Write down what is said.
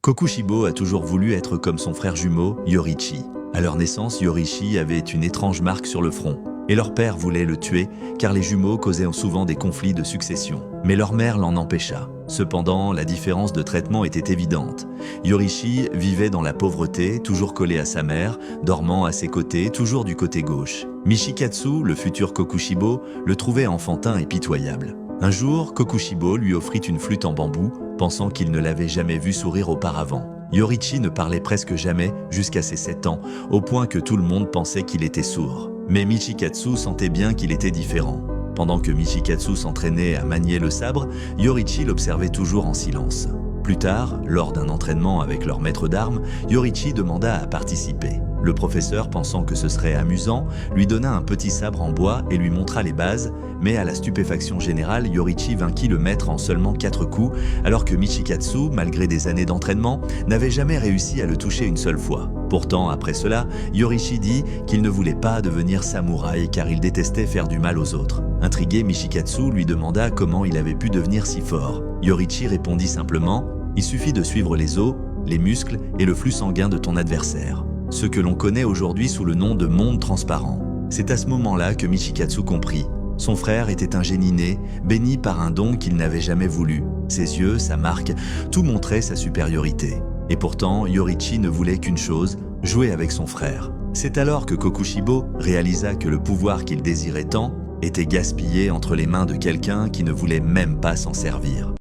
Kokushibo a toujours voulu être comme son frère jumeau, Yoriichi. À leur naissance, Yoriichi avait une étrange marque sur le front. Et leur père voulait le tuer, car les jumeaux causaient souvent des conflits de succession. Mais leur mère l'en empêcha. Cependant, la différence de traitement était évidente. Yoriichi vivait dans la pauvreté, toujours collé à sa mère, dormant à ses côtés, toujours du côté gauche. Michikatsu, le futur Kokushibo, le trouvait enfantin et pitoyable. Un jour, Kokushibo lui offrit une flûte en bambou, pensant qu'il ne l'avait jamais vu sourire auparavant. Yoriichi ne parlait presque jamais jusqu'à ses 7 ans, au point que tout le monde pensait qu'il était sourd. Mais Michikatsu sentait bien qu'il était différent. Pendant que Michikatsu s'entraînait à manier le sabre, Yoriichi l'observait toujours en silence. Plus tard, lors d'un entraînement avec leur maître d'armes, Yoriichi demanda à participer. Le professeur, pensant que ce serait amusant, lui donna un petit sabre en bois et lui montra les bases, mais à la stupéfaction générale, Yoriichi vainquit le maître en seulement 4 coups, alors que Michikatsu, malgré des années d'entraînement, n'avait jamais réussi à le toucher une seule fois. Pourtant, après cela, Yoriichi dit qu'il ne voulait pas devenir samouraï car il détestait faire du mal aux autres. Intrigué, Michikatsu lui demanda comment il avait pu devenir si fort. Yoriichi répondit simplement « Il suffit de suivre les os, les muscles et le flux sanguin de ton adversaire ». Ce que l'on connaît aujourd'hui sous le nom de monde transparent. C'est à ce moment-là que Michikatsu comprit. Son frère était un génie né, béni par un don qu'il n'avait jamais voulu. Ses yeux, sa marque, tout montrait sa supériorité. Et pourtant, Yoriichi ne voulait qu'une chose, jouer avec son frère. C'est alors que Kokushibo réalisa que le pouvoir qu'il désirait tant était gaspillé entre les mains de quelqu'un qui ne voulait même pas s'en servir.